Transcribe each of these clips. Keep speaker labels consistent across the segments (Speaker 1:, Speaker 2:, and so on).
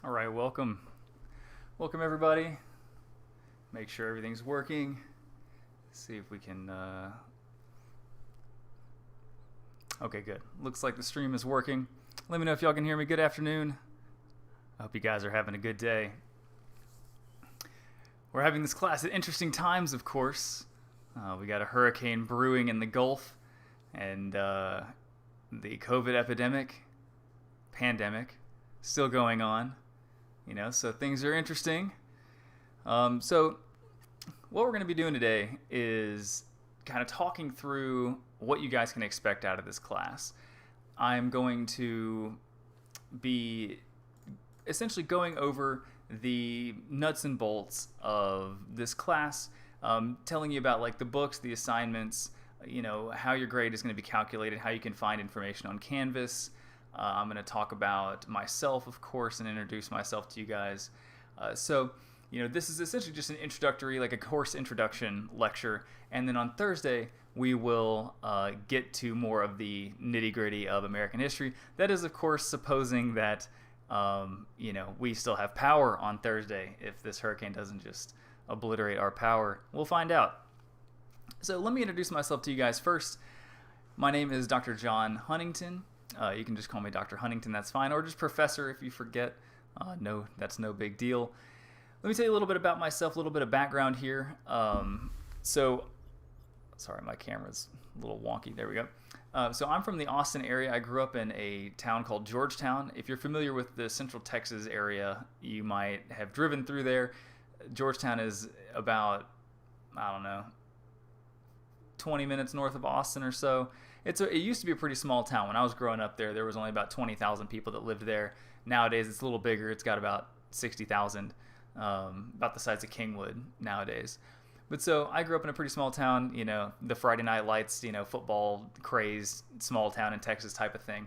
Speaker 1: All right, welcome. Welcome, everybody. Make sure everything's working. See if we can. Okay, good. Looks like the stream is working. Let me know if y'all can hear me. Good afternoon. I hope you guys are having a good day. We're having this class at interesting times, of course. We got a hurricane brewing in the Gulf, and the COVID pandemic, still going on. So things are interesting. So what we're going to be doing today is kind of talking through what you guys can expect out of this class. I'm going to be essentially going over the nuts and bolts of this class, telling you about like the books, the assignments, how your grade is going to be calculated, how you can find information on Canvas. I'm going to talk about myself, of course, and introduce myself to you guys. This is essentially just an introductory, like a course introduction lecture. And then on Thursday, we will get to more of the nitty-gritty of American history. That is, of course, supposing that, we still have power on Thursday if this hurricane doesn't just obliterate our power. We'll find out. So let me introduce myself to you guys first. My name is Dr. John Huntington. You can just call me Dr. Huntington, that's fine, or just Professor if you forget. No, that's no big deal. Let me tell you a little bit about myself, a little bit of background here. Sorry, my camera's a little wonky. There we go. So I'm from the Austin area. I grew up in a town called Georgetown. If you're familiar with the Central Texas area, you might have driven through there. Georgetown is about, 20 minutes north of Austin or so. It used to be a pretty small town. When I was growing up there was only about 20,000 people that lived there. Nowadays, it's a little bigger. It's got about 60,000, about the size of Kingwood nowadays. But so I grew up in a pretty small town, the Friday night lights, football crazed, small town in Texas type of thing.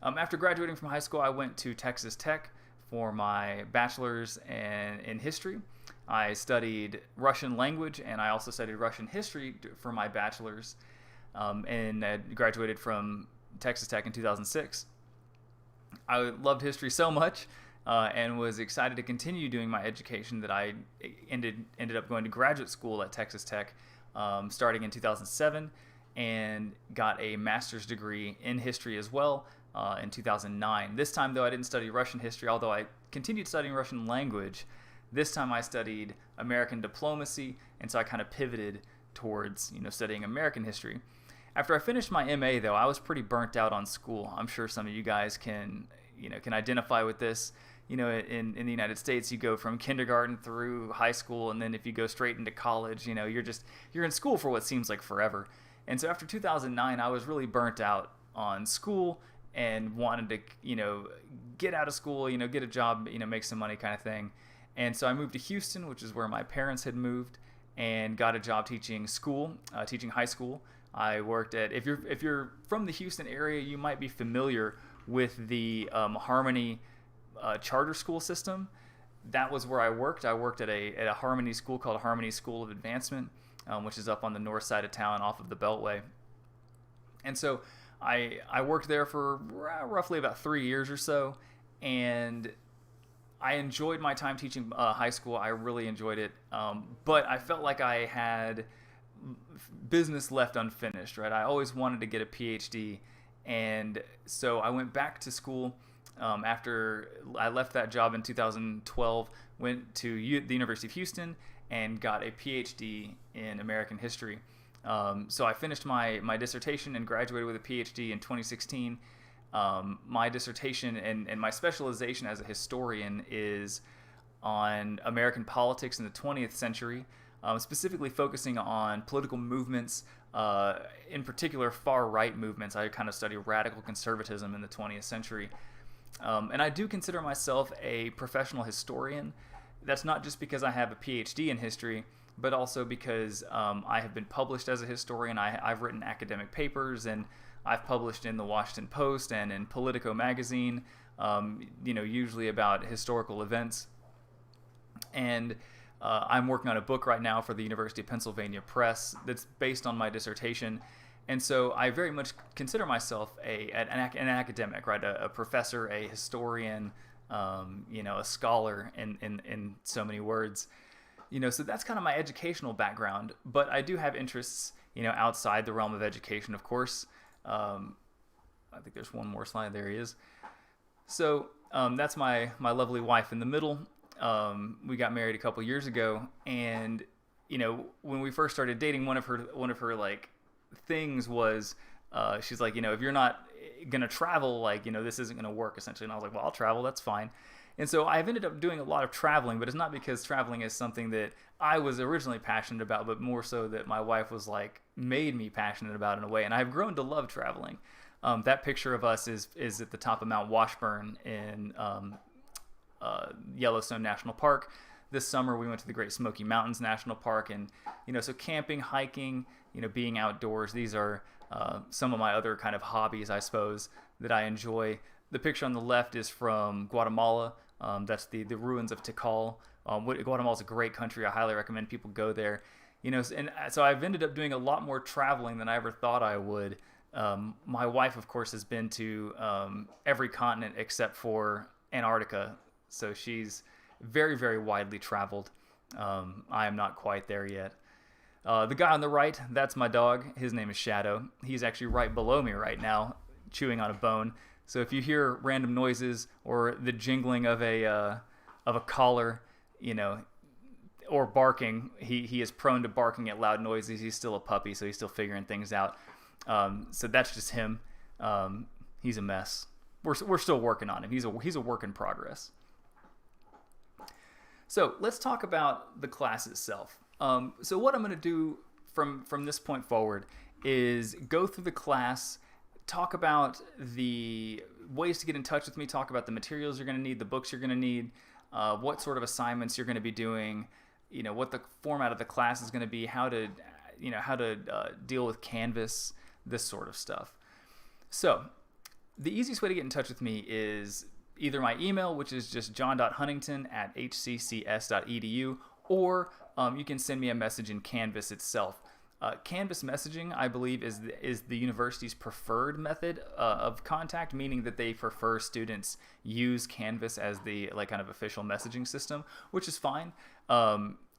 Speaker 1: After graduating from high school, I went to Texas Tech for my bachelor's in history. I studied Russian language, and I also studied Russian history for my bachelor's. And I graduated from Texas Tech in 2006. I loved history so much and was excited to continue doing my education that I ended up going to graduate school at Texas Tech starting in 2007 and got a master's degree in history as well in 2009. This time, though, I didn't study Russian history, although I continued studying Russian language. This time I studied American diplomacy, and so I kind of pivoted towards studying American history. After I finished my MA, though, I was pretty burnt out on school. I'm sure some of you guys can identify with this. In the United States, you go from kindergarten through high school, and then if you go straight into college, you're in school for what seems like forever. And so after 2009, I was really burnt out on school and wanted to, get out of school, get a job, make some money kind of thing. And so I moved to Houston, which is where my parents had moved, and got a job teaching high school. I worked at, if you're from the Houston area, you might be familiar with the Harmony charter school system. That was where I worked. I worked at a Harmony school called Harmony School of Advancement, which is up on the north side of town off of the Beltway. And so I worked there for roughly about 3 years or so, and I enjoyed my time teaching high school. I really enjoyed it, but I felt like I had business left unfinished, right? I always wanted to get a PhD, and so I went back to school after I left that job in 2012, went to the University of Houston and got a PhD in American history. So I finished my dissertation and graduated with a PhD in 2016. My dissertation and my specialization as a historian is on American politics in the 20th century, specifically focusing on political movements, in particular far-right movements. I kind of study radical conservatism in the 20th century. And I do consider myself a professional historian. That's not just because I have a PhD in history, but also because I have been published as a historian. I've written academic papers, and I've published in the Washington Post and in Politico magazine, usually about historical events. And I'm working on a book right now for the University of Pennsylvania Press that's based on my dissertation. And so I very much consider myself an academic, right? A professor, a historian, a scholar in so many words. So that's kind of my educational background, but I do have interests, outside the realm of education, of course. I think there's one more slide. There he is. So that's my lovely wife in the middle. We got married a couple years ago, and when we first started dating, one of her like things was, she's like, if you're not gonna travel, like, this isn't gonna work, essentially. And I was like, well, I'll travel, that's fine. And so I've ended up doing a lot of traveling, but it's not because traveling is something that I was originally passionate about, but more so that my wife was like, made me passionate about in a way. And I've grown to love traveling. That picture of us is at the top of Mount Washburn in Yellowstone National Park. This summer we went to the Great Smoky Mountains National Park, and so camping, hiking, being outdoors, these are some of my other kind of hobbies, I suppose, that I enjoy. The picture on the left is from Guatemala. That's the ruins of Tikal. Guatemala is a great country. I highly recommend people go there. And so I've ended up doing a lot more traveling than I ever thought I would. My wife, of course, has been to every continent except for Antarctica. So she's very, very widely traveled. I am not quite there yet. The guy on the right, that's my dog. His name is Shadow. He's actually right below me right now, chewing on a bone. So if you hear random noises or the jingling of a collar, or barking, he is prone to barking at loud noises. He's still a puppy, so he's still figuring things out. So that's just him. He's a mess. We're still working on him. He's a work in progress. So let's talk about the class itself. So what I'm going to do from this point forward is go through the class, talk about the ways to get in touch with me, talk about the materials you're going to need, the books you're going to need, what sort of assignments you're going to be doing, what the format of the class is going to be, how to deal with Canvas, this sort of stuff. So the easiest way to get in touch with me is either my email, which is just john.huntington@hccs.edu, or you can send me a message in Canvas itself. Canvas messaging, I believe, is the university's preferred method of contact, meaning that they prefer students use Canvas as the kind of official messaging system, which is fine.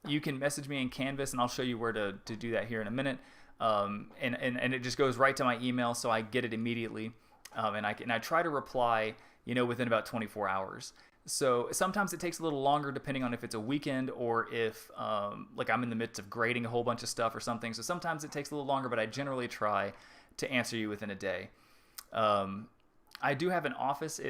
Speaker 1: You can message me in Canvas, and I'll show you where to do that here in a minute. And it just goes right to my email, so I get it immediately, and I try to reply, within about 24 hours. So sometimes it takes a little longer depending on if it's a weekend or if I'm in the midst of grading a whole bunch of stuff or something. So sometimes it takes a little longer, but I generally try to answer you within a day. I do have an office.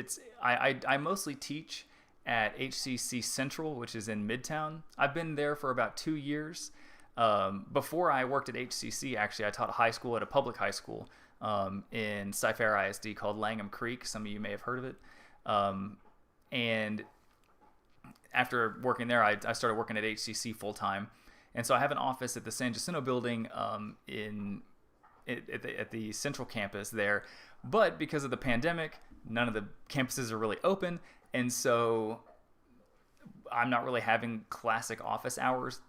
Speaker 1: I mostly teach at HCC Central, which is in Midtown. I've been there for about 2 years. Before I worked at HCC, actually, I taught high school at a public high school in Cy-Fair ISD called Langham Creek. Some of you may have heard of it. And after working there, I started working at HCC full time. And so I have an office at the San Jacinto building at the central campus there. But because of the pandemic, none of the campuses are really open. And so I'm not really having classic office hours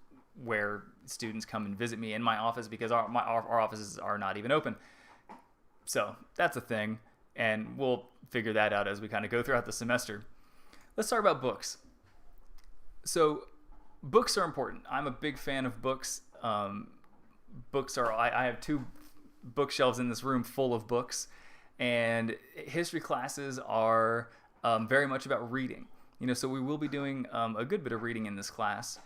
Speaker 1: where students come and visit me in my office because our offices are not even open. So that's a thing. And we'll figure that out as we kind of go throughout the semester. Let's talk about books. So books are important. I'm a big fan of books. I have 2 bookshelves in this room full of books, and history classes are very much about reading. So we will be doing a good bit of reading in this class,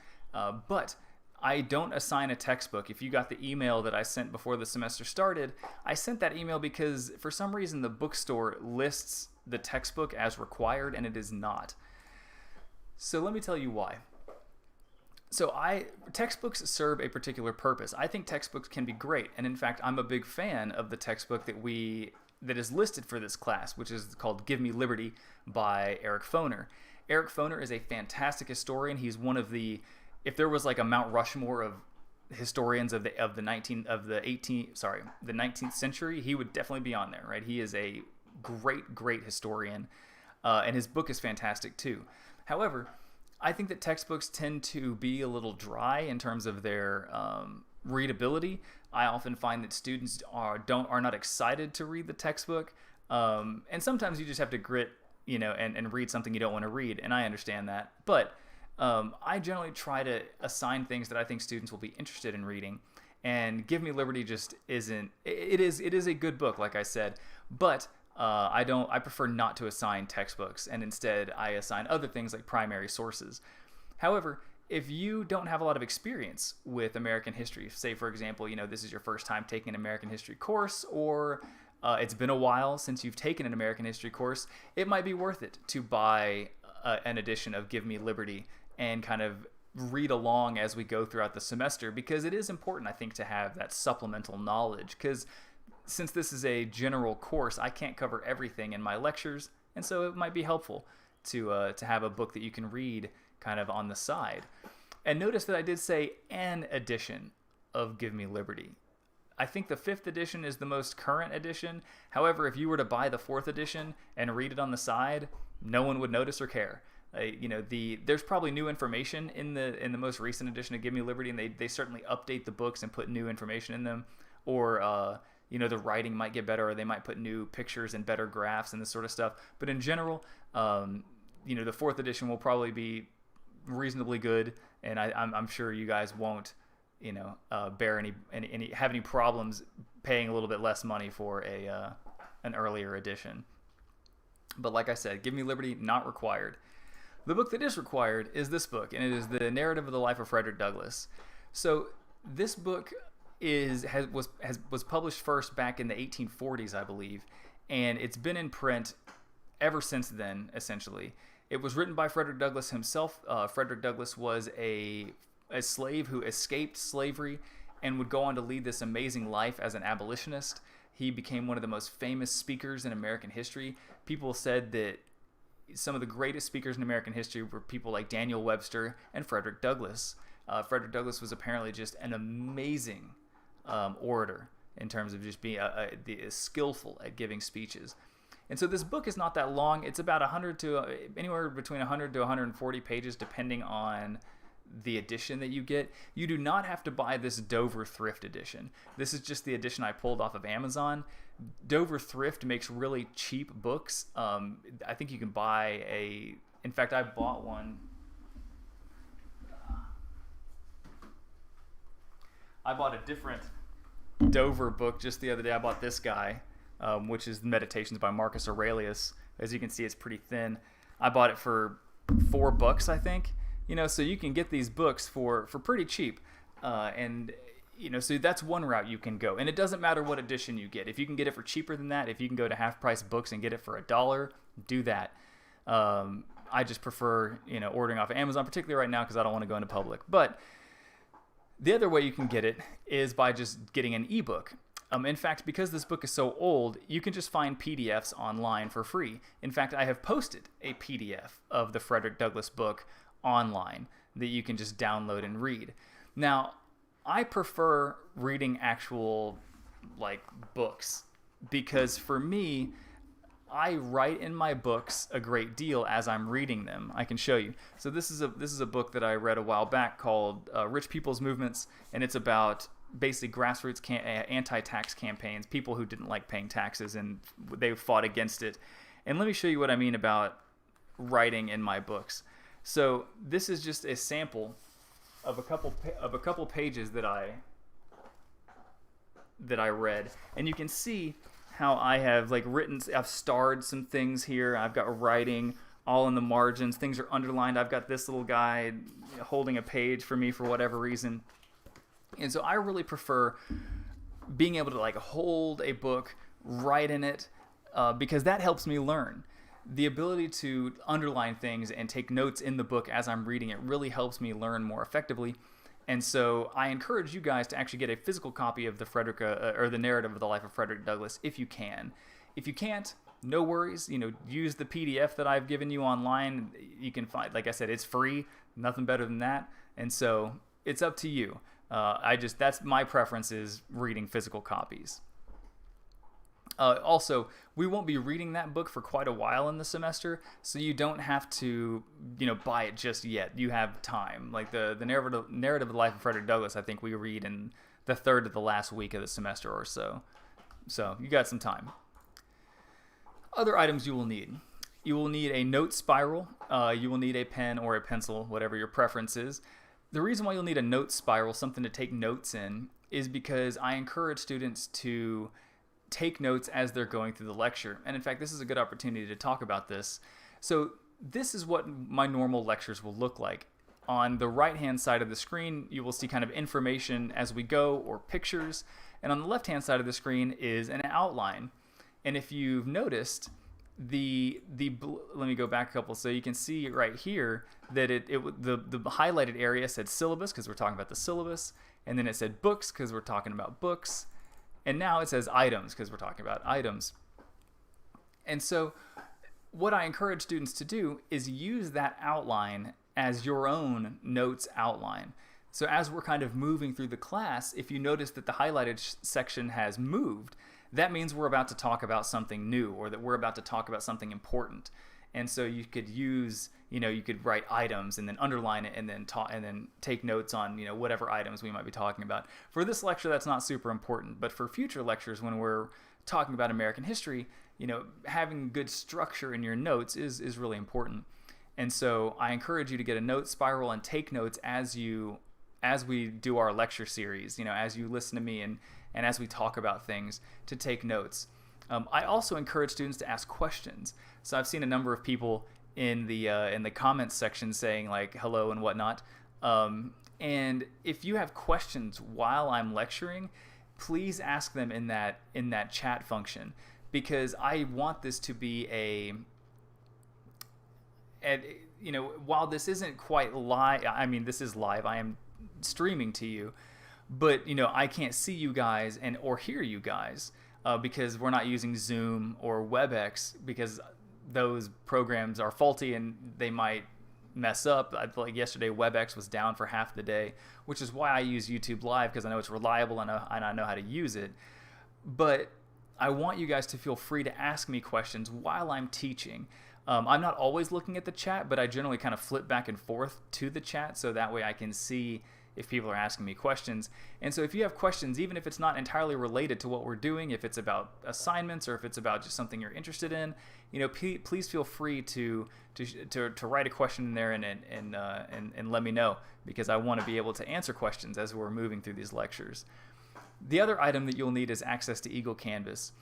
Speaker 1: but I don't assign a textbook. If you got the email that I sent before the semester started, I sent that email because for some reason the bookstore lists the textbook as required, and it is not. So let me tell you why. So textbooks serve a particular purpose. I think textbooks can be great, and in fact, I'm a big fan of the textbook that is listed for this class, which is called Give Me Liberty by Eric Foner. Eric Foner is a fantastic historian. He's one of the, if there was like a Mount Rushmore of historians of the 19th century, he would definitely be on there, right? He is a great historian, and his book is fantastic too. However, I think that textbooks tend to be a little dry in terms of their readability. I often find that students are not excited to read the textbook, and sometimes you just have to grit and read something you don't want to read. And I understand that. But I generally try to assign things that I think students will be interested in reading. And Give Me Liberty just isn't. It is a good book, like I said, but I prefer not to assign textbooks, and instead I assign other things like primary sources. However, if you don't have a lot of experience with American history, say for example, this is your first time taking an American history course, or it's been a while since you've taken an American history course, it might be worth it to buy an edition of Give Me Liberty and kind of read along as we go throughout the semester, because it is important, I think, to have that supplemental knowledge, because since this is a general course, I can't cover everything in my lectures, and so it might be helpful to have a book that you can read kind of on the side. And notice that I did say an edition of Give Me Liberty. I think the 5th edition is the most current edition. However, if you were to buy the 4th edition and read it on the side, no one would notice or care. There's probably new information in the most recent edition of Give Me Liberty, and they certainly update the books and put new information in them, or the writing might get better, or they might put new pictures and better graphs and this sort of stuff. But in general, the 4th edition will probably be reasonably good, and I'm sure you guys won't bear have any problems paying a little bit less money for an earlier edition. But like I said, Give Me Liberty, not required. The book that is required is this book, and it is The Narrative of the Life of Frederick Douglass. So this book was published first back in the 1840s, I believe, and it's been in print ever since then, essentially. It was written by Frederick Douglass himself. Frederick Douglass was a slave who escaped slavery and would go on to lead this amazing life as an abolitionist. He became one of the most famous speakers in American history. People said that some of the greatest speakers in American history were people like Daniel Webster and Frederick Douglass. Frederick Douglass was apparently just an amazing orator in terms of just being skillful at giving speeches. And so this book is not that long. It's about anywhere between 100 to 140 pages, depending on the edition that you get. You do not have to buy this Dover Thrift edition. This is just the edition I pulled off of Amazon. Dover Thrift makes really cheap books. I think you can buy in fact, I bought one. I bought a different Dover book just the other day. I bought this guy, which is Meditations by Marcus Aurelius. As you can see, it's pretty thin. I bought it for $4, I think. So you can get these books for pretty cheap. So that's one route you can go. And it doesn't matter what edition you get. If you can get it for cheaper than that, if you can go to Half Price Books and get it for $1, do that. I just prefer, ordering off of Amazon, particularly right now because I don't want to go into public. But the other way you can get it is by just getting an ebook. In fact, because this book is so old, you can just find PDFs online for free. In fact, I have posted a PDF of the Frederick Douglass book online that you can just download and read. Now, I prefer reading actual books because for me, I write in my books a great deal as I'm reading them. I can show you. So this is a book that I read a while back called Rich People's Movements, and it's about basically grassroots anti-tax campaigns, people who didn't like paying taxes and they fought against it. And let me show you what I mean about writing in my books. So this is just a sample of a couple pages that I read, and you can see how I have I've starred some things here. I've got writing all in the margins. Things are underlined. I've got this little guy holding a page for me for whatever reason. And so I really prefer being able to hold a book, write in it, because that helps me learn. The ability to underline things and take notes in the book as I'm reading it really helps me learn more effectively. And so I encourage you guys to actually get a physical copy of the Narrative of the Life of Frederick Douglass if you can. If you can't, no worries. Use the PDF that I've given you online. You can find, like I said, it's free. Nothing better than that. And so it's up to you. That's my preference, is reading physical copies. Also, we won't be reading that book for quite a while in the semester, so you don't have to, buy it just yet. You have time. The Narrative of the Life of Frederick Douglass, I think we read in the third to the last week of the semester or so. So you got some time. Other items you will need. You will need a note spiral. You will need a pen or a pencil, whatever your preference is. The reason why you'll need a note spiral, something to take notes in, is because I encourage students to take notes as they're going through the lecture. And in fact, this is a good opportunity to talk about this. So this is what my normal lectures will look like. On the right-hand side of the screen, you will see kind of information as we go, or pictures. And on the left-hand side of the screen is an outline. And if you've noticed, let me go back a couple, so you can see right here that the highlighted area said syllabus, because we're talking about the syllabus, and then it said books, because we're talking about books, and now it says items, because we're talking about items. And so what I encourage students to do is use that outline as your own notes outline. So as we're kind of moving through the class, if you notice that the highlighted section has moved, that means we're about to talk about something new, or that we're about to talk about something important. And so you could use, you could write items and then underline it and then take notes on, whatever items we might be talking about. For this lecture, that's not super important, but for future lectures, when we're talking about American history, having good structure in your notes is really important. And so I encourage you to get a note spiral and take notes as we do our lecture series, as you listen to me and as we talk about things, to take notes. I also encourage students to ask questions. So I've seen a number of people in the comments section saying like hello and whatnot. And if you have questions while I'm lecturing, please ask them in that chat function, because I want this to be while this isn't quite live, this is live, I am streaming to you, but I can't see you guys or hear you guys because we're not using Zoom or WebEx, because those programs are faulty and they might mess up. I feel like yesterday WebEx was down for half the day, which is why I use YouTube Live, because I know it's reliable and I know how to use it. But I want you guys to feel free to ask me questions while I'm teaching. I'm not always looking at the chat, but I generally kind of flip back and forth to the chat, so that way I can see if people are asking me questions. And so if you have questions, even if it's not entirely related to what we're doing, if it's about assignments or if it's about just something you're interested in, please feel free to write a question in there and let me know, because I want to be able to answer questions as we're moving through these lectures. The other item that you'll need is access to Eagle Canvas.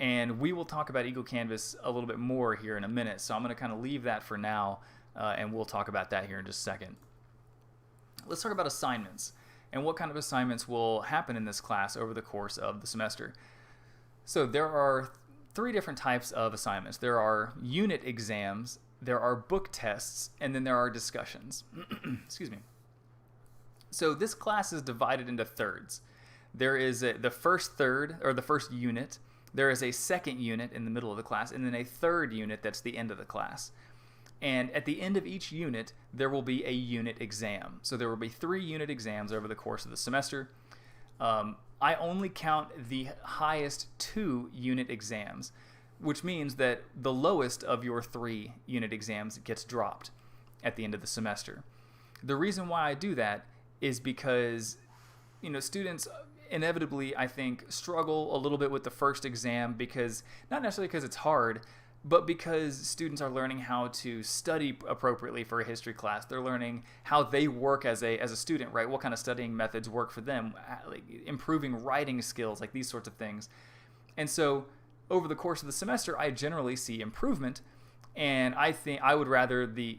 Speaker 1: And we will talk about Eagle Canvas a little bit more here in a minute, so I'm going to kind of leave that for now, and we'll talk about that here in just a second. Let's talk about assignments and what kind of assignments will happen in this class over the course of the semester. So there are 3 different types of assignments. There are unit exams, there are book tests, and then there are discussions. Excuse me. So this class is divided into thirds. There is the first third, or the first unit. There is a second unit in the middle of the class, and then a third unit that's the end of the class. And at the end of each unit, there will be a unit exam. So there will be 3 unit exams over the course of the semester. I only count the highest 2 unit exams, which means that the lowest of your 3 unit exams gets dropped at the end of the semester. The reason why I do that is because, students inevitably, I think, struggle a little bit with the first exam, because not necessarily because it's hard, but because students are learning how to study appropriately for a history class. They're learning how they work as a student, right? What kind of studying methods work for them, like improving writing skills, like these sorts of things. And so over the course of the semester, I generally see improvement, and I think I would rather the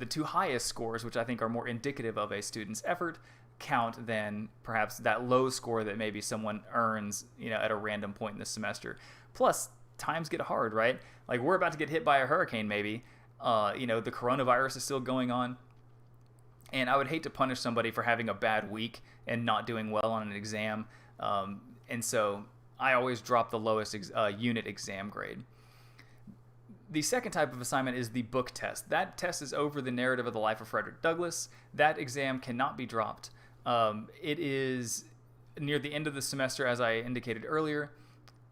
Speaker 1: 2 highest scores, which I think are more indicative of a student's effort, count than perhaps that low score that maybe someone earns, at a random point in the semester. Plus, times get hard, right? Like, we're about to get hit by a hurricane, maybe. The coronavirus is still going on. And I would hate to punish somebody for having a bad week and not doing well on an exam. And so I always drop the lowest unit exam grade. The second type of assignment is the book test. That test is over the narrative of the life of Frederick Douglass. That exam cannot be dropped. It is near the end of the semester, as I indicated earlier.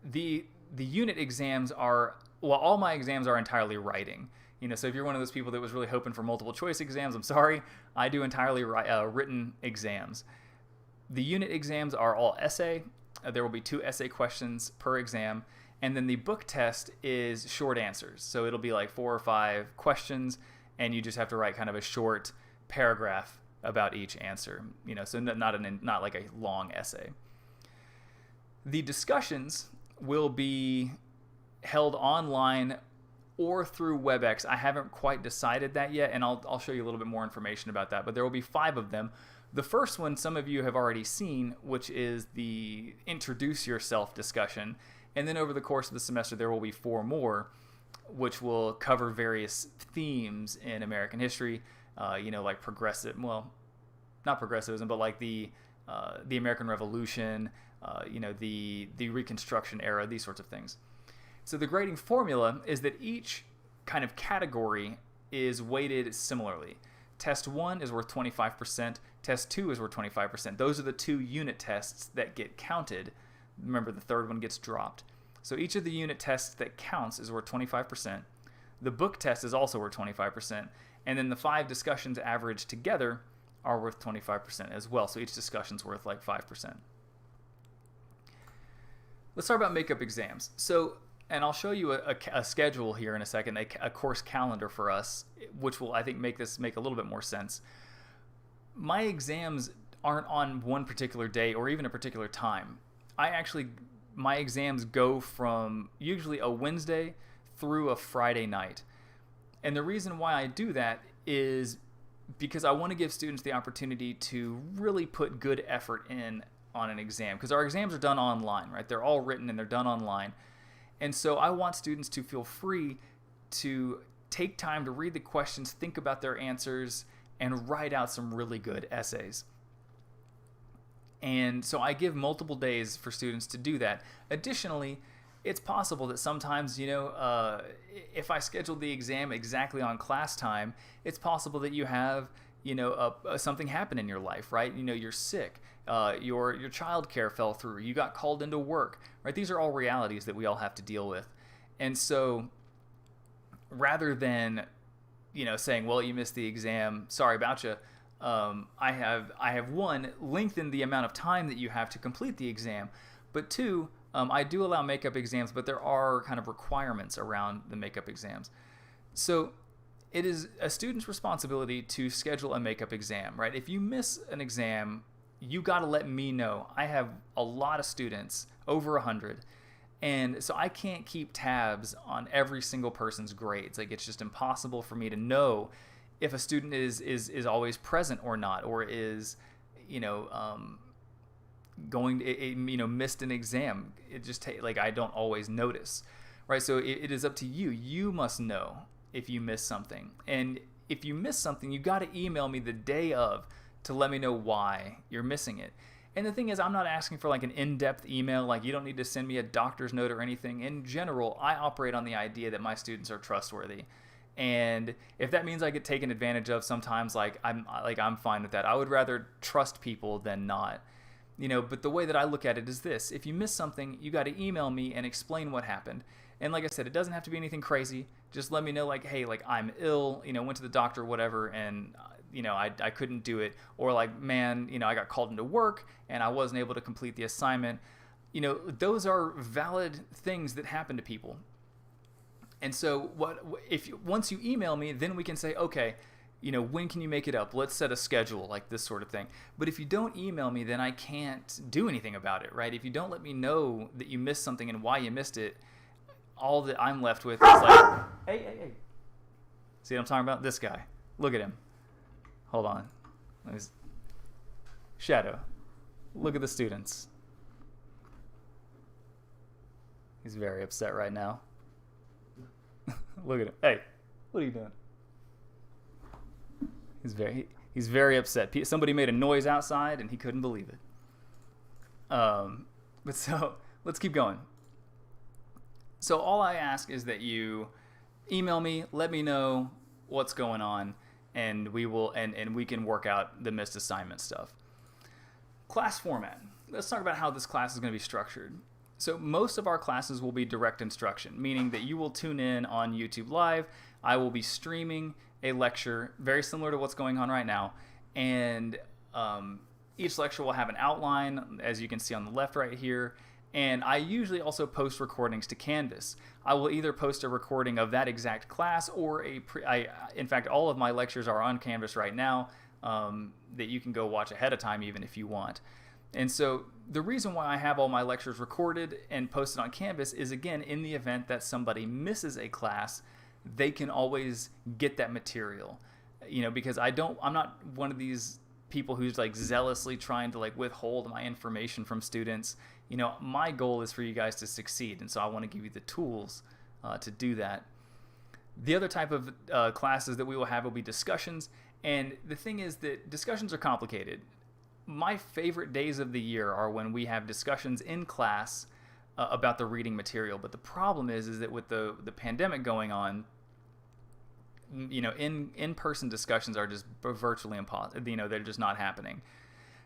Speaker 1: The unit exams are, all my exams are entirely writing. So if you're one of those people that was really hoping for multiple choice exams, I'm sorry. I do entirely written exams. The unit exams are all essay. There will be 2 essay questions per exam. And then the book test is short answers. So it'll be like 4 or 5 questions, and you just have to write kind of a short paragraph about each answer. So not like a long essay. The discussions will be held online or through WebEx. I haven't quite decided that yet, and I'll show you a little bit more information about that. But there will be 5 of them. The first one some of you have already seen, which is the Introduce Yourself discussion. And then over the course of the semester, there will be 4 more, which will cover various themes in American history, like not progressivism, but like the American Revolution, the Reconstruction era, these sorts of things. So the grading formula is that each kind of category is weighted similarly. Test 1 is worth 25%. Test 2 is worth 25%. Those are the 2 unit tests that get counted. Remember, the third one gets dropped. So each of the unit tests that counts is worth 25%. The book test is also worth 25%. And then the 5 discussions averaged together are worth 25% as well. So each discussion's worth like 5%. Let's talk about makeup exams. And I'll show you a schedule here in a second, a course calendar for us, which will, I think, make a little bit more sense. My exams aren't on one particular day or even a particular time. My exams go from usually a Wednesday through a Friday night. And the reason why I do that is because I want to give students the opportunity to really put good effort in on an exam, because our exams are done online, right? They're all written and they're done online. And so I want students to feel free to take time to read the questions, think about their answers, and write out some really good essays. And so I give multiple days for students to do that. Additionally, it's possible that sometimes, if I schedule the exam exactly on class time, it's possible that you have, something happen in your life, right? You're sick, your child care fell through, you got called into work, right? These are all realities that we all have to deal with. And so rather than, saying, well, you missed the exam, sorry about you, I have one, lengthened the amount of time that you have to complete the exam, but 2, I do allow makeup exams, but there are kind of requirements around the makeup exams. So it is a student's responsibility to schedule a makeup exam, right? If you miss an exam, you got to let me know. I have a lot of students, over 100, and so I can't keep tabs on every single person's grades. Like, it's just impossible for me to know if a student is always present or not, or is, missed an exam. It just I don't always notice, right? So it is up to you. You must know if you miss something, and if you miss something, you got to email me the day of to let me know why you're missing it. And the thing is, I'm not asking for like an in-depth email. Like, you don't need to send me a doctor's note or anything. In general, I operate on the idea that my students are trustworthy. And if that means I get taken advantage of sometimes, I'm fine with that. I would rather trust people than not. But the way that I look at it is this: if you miss something, you got to email me and explain what happened. And like I said, it doesn't have to be anything crazy. Just let me know, like, hey, like, I'm ill, went to the doctor, whatever, and I couldn't do it. Or like, man, I got called into work and I wasn't able to complete the assignment. Those are valid things that happen to people. And so once you email me, then we can say, okay, when can you make it up? Let's set a schedule, like this sort of thing. But if you don't email me, then I can't do anything about it, right? If you don't let me know that you missed something and why you missed it, all that I'm left with is like, hey. See what I'm talking about? This guy. Look at him. Hold on. Shadow. Look at the students. He's very upset right now. Look at him. Hey, what are you doing? He's very upset. Somebody made a noise outside and he couldn't believe it. But so let's keep going. So all I ask is that you email me, let me know what's going on, and we can work out the missed assignment stuff. Class format. Let's talk about how this class is going to be structured. So most of our classes will be direct instruction, meaning that you will tune in on YouTube Live. I will be streaming a lecture very similar to what's going on right now, and each lecture will have an outline, as you can see on the left right here, And I usually also post recordings to Canvas. I will either post a recording of that exact class or in fact, all of my lectures are on Canvas right now that you can go watch ahead of time even if you want. And so the reason why I have all my lectures recorded and posted on Canvas is, again, in the event that somebody misses a class, they can always get that material. Because I'm not one of these people who's like zealously trying to like withhold my information from students. My goal is for you guys to succeed, and so I want to give you the tools to do that. The other type of classes that we will have will be discussions, and the thing is that discussions are complicated. My favorite days of the year are when we have discussions in class about the reading material, but the problem is that with the pandemic going on, in-person discussions are just virtually impossible. They're just not happening.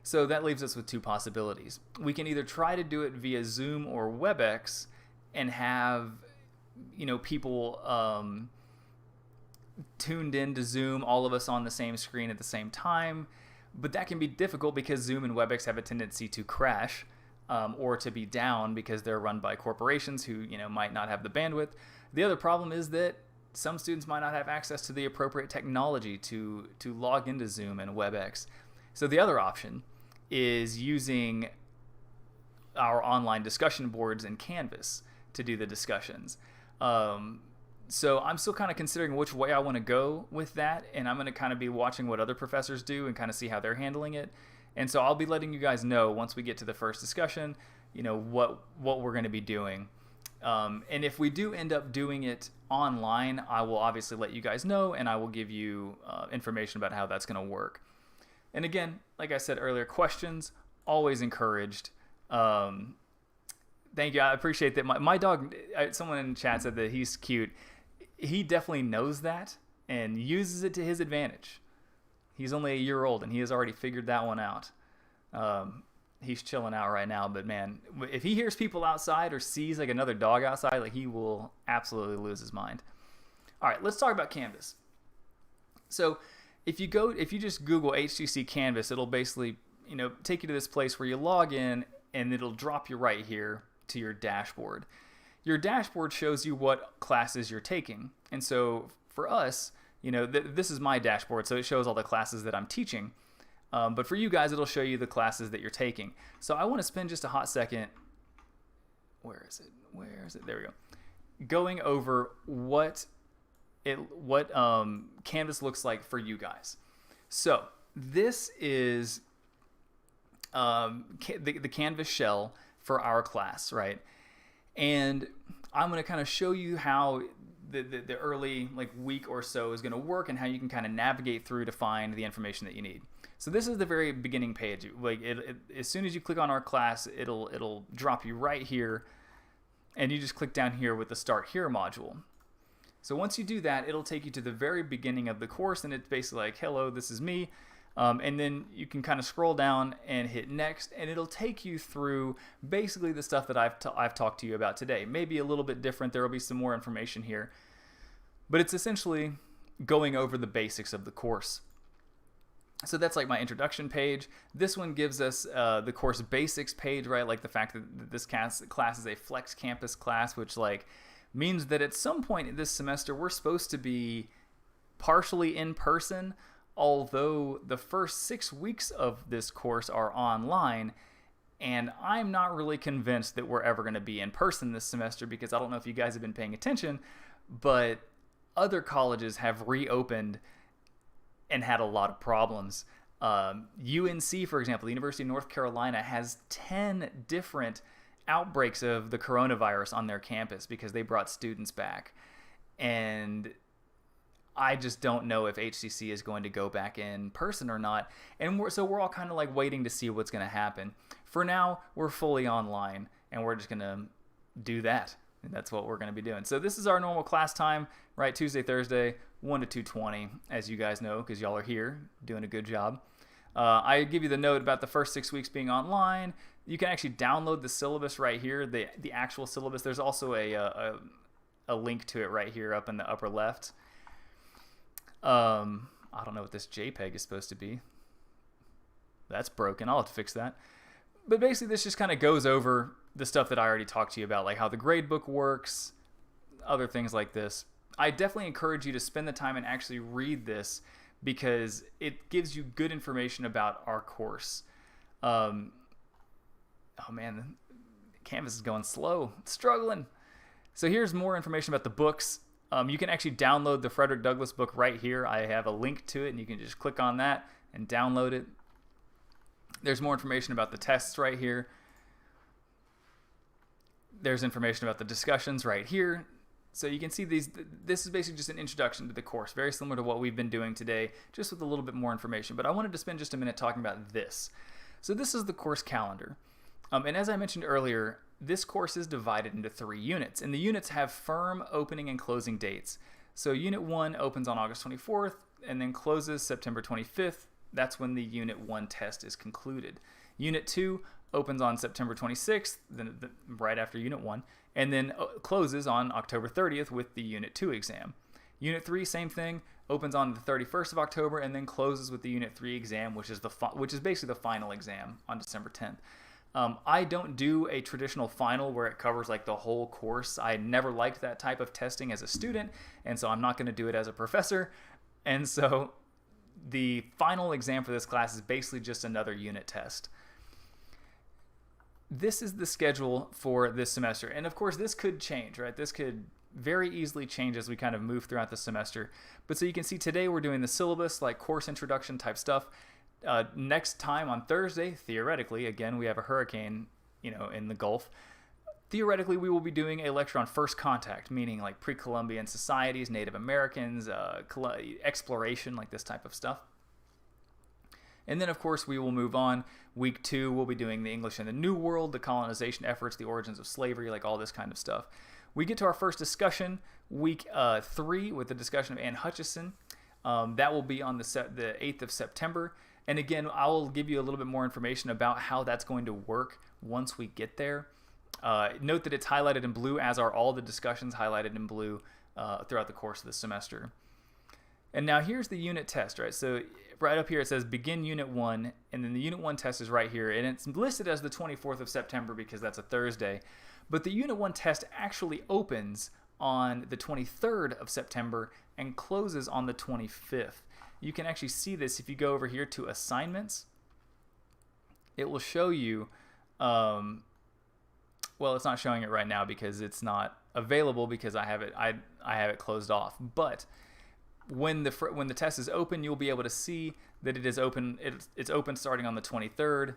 Speaker 1: So that leaves us with two possibilities. We can either try to do it via Zoom or WebEx and have, people tuned in to Zoom, all of us on the same screen at the same time. But that can be difficult because Zoom and WebEx have a tendency to crash or to be down because they're run by corporations who, might not have the bandwidth. The other problem is that some students might not have access to the appropriate technology to log into Zoom and WebEx. So the other option is using our online discussion boards in Canvas to do the discussions. So I'm still kind of considering which way I want to go with that, and I'm going to kind of be watching what other professors do and kind of see how they're handling it. And so I'll be letting you guys know once we get to the first discussion, what we're going to be doing. And if we do end up doing it online, I will obviously let you guys know, and I will give you information about how that's going to work. And again, like I said earlier, questions always encouraged. Thank you. I appreciate that. My dog, someone in chat said that he's cute. He definitely knows that and uses it to his advantage. He's only a year old and he has already figured that one out. He's chilling out right now, but man, if he hears people outside or sees like another dog outside, like he will absolutely lose his mind. All right, let's talk about Canvas. So if you just Google HTC Canvas, it'll basically, take you to this place where you log in and it'll drop you right here to your dashboard. Your dashboard shows you what classes you're taking. And so for us, this is my dashboard, so it shows all the classes that I'm teaching. But for you guys, it'll show you the classes that you're taking. So I want to spend just a hot second. Where is it? There we go. Going over what Canvas looks like for you guys. So this is the Canvas shell for our class, right? And I'm going to kind of show you how the early week or so is going to work and how you can kind of navigate through to find the information that you need. So this is the very beginning page. As soon as you click on our class, it'll drop you right here, and you just click down here with the Start Here module. So once you do that, it'll take you to the very beginning of the course, and it's basically like, hello, this is me. And then you can kind of scroll down and hit next, and it'll take you through basically the stuff that I've talked to you about today. Maybe a little bit different. There will be some more information here, but it's essentially going over the basics of the course. So that's like my introduction page. This one gives us the course basics page, right? Like the fact that this class is a flex campus class, which means that at some point in this semester we're supposed to be partially in person, although the first 6 weeks of this course are online, and I'm not really convinced that we're ever going to be in person this semester, because I don't know if you guys have been paying attention, but other colleges have reopened and had a lot of problems. UNC, for example, the University of North Carolina, has 10 different outbreaks of the coronavirus on their campus because they brought students back. And I just don't know if HCC is going to go back in person or not. And we're all kind of waiting to see what's going to happen. For now, we're fully online, and we're just going to do that. And that's what we're going to be doing. So this is our normal class time, right? Tuesday, Thursday, 1 to 2:20, as you guys know, because y'all are here doing a good job. I give you the note about the first 6 weeks being online. You can actually download the syllabus right here, the actual syllabus. There's also a link to it right here up in the upper left. I don't know what this JPEG is supposed to be. That's broken. I'll have to fix that. But basically, this just kind of goes over the stuff that I already talked to you about, like how the gradebook works, other things like this. I definitely encourage you to spend the time and actually read this because it gives you good information about our course. Oh man, the Canvas is going slow. It's struggling. So here's more information about the books. You can actually download the Frederick Douglass book right here. I have a link to it, and you can just click on that and download it. There's more information about the tests right here. There's information about the discussions right here. So you can see these. This is basically just an introduction to the course, very similar to what we've been doing today, just with a little bit more information. But I wanted to spend just a minute talking about this. So this is the course calendar. And as I mentioned earlier, this course is divided into 3 units, and the units have firm opening and closing dates. So Unit 1 opens on August 24th and then closes September 25th. That's when the Unit 1 test is concluded. Unit 2 opens on September 26th, then right after Unit 1, and then closes on October 30th with the Unit 2 exam. Unit 3, same thing, opens on the 31st of October and then closes with the Unit 3 exam, which is basically the final exam on December 10th. I don't do a traditional final where it covers like the whole course. I never liked that type of testing as a student, and so I'm not going to do it as a professor. And so the final exam for this class is basically just another unit test. This is the schedule for this semester. And of course, this could change, right? This could very easily change as we kind of move throughout the semester. But so you can see today we're doing the syllabus, like course introduction type stuff. Next time on Thursday, theoretically, again, we have a hurricane, in the Gulf. Theoretically, we will be doing a lecture on first contact, meaning like pre-Columbian societies, Native Americans, exploration, like this type of stuff. And then, of course, we will move on. Week 2, we'll be doing the English in the New World, the colonization efforts, the origins of slavery, like all this kind of stuff. We get to our first discussion, week 3, with the discussion of Anne Hutchinson. That will be on the 8th of September. And again, I will give you a little bit more information about how that's going to work once we get there. Note that it's highlighted in blue, as are all the discussions highlighted in blue throughout the course of the semester. And now here's the unit test, right? So right up here it says begin Unit 1, and then the Unit 1 test is right here. And it's listed as the 24th of September because that's a Thursday. But the Unit 1 test actually opens on the 23rd of September and closes on the 25th. You can actually see this if you go over here to assignments. It will show you, well, it's not showing it right now because it's not available because I have it closed off. But when the test is open, you'll be able to see that it is open. It's open starting on the 23rd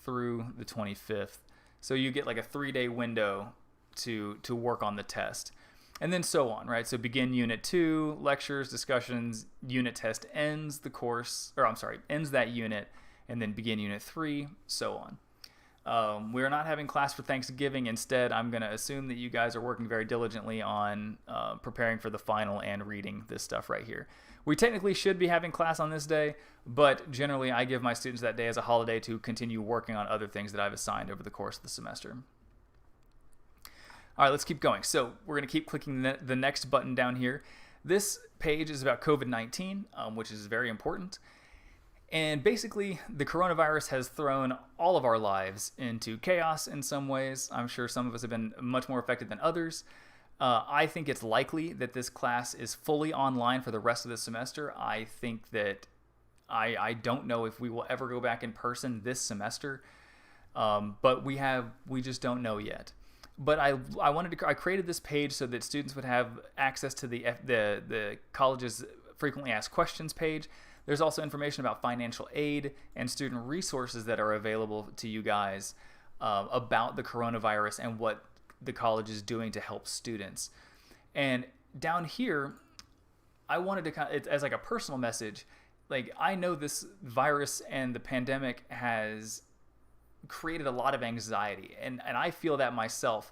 Speaker 1: through the 25th. So you get like a 3-day window to work on the test. And then so on, right? So begin Unit 2, lectures, discussions, unit test ends that unit, and then begin Unit 3, so on. We're not having class for Thanksgiving. Instead, I'm going to assume that you guys are working very diligently on preparing for the final and reading this stuff right here. We technically should be having class on this day, but generally I give my students that day as a holiday to continue working on other things that I've assigned over the course of the semester. All right, let's keep going. So we're going to keep clicking the next button down here. This page is about COVID-19, which is very important. And basically, the coronavirus has thrown all of our lives into chaos in some ways. I'm sure some of us have been much more affected than others. I think it's likely that this class is fully online for the rest of the semester. I think that I don't know if we will ever go back in person this semester, but we just don't know yet. But I created this page so that students would have access to the college's frequently asked questions page. There's also information about financial aid and student resources that are available to you guys about the coronavirus and what the college is doing to help students. And down here, I wanted to, as like a personal message, like I know this virus and the pandemic has created a lot of anxiety, and I feel that myself.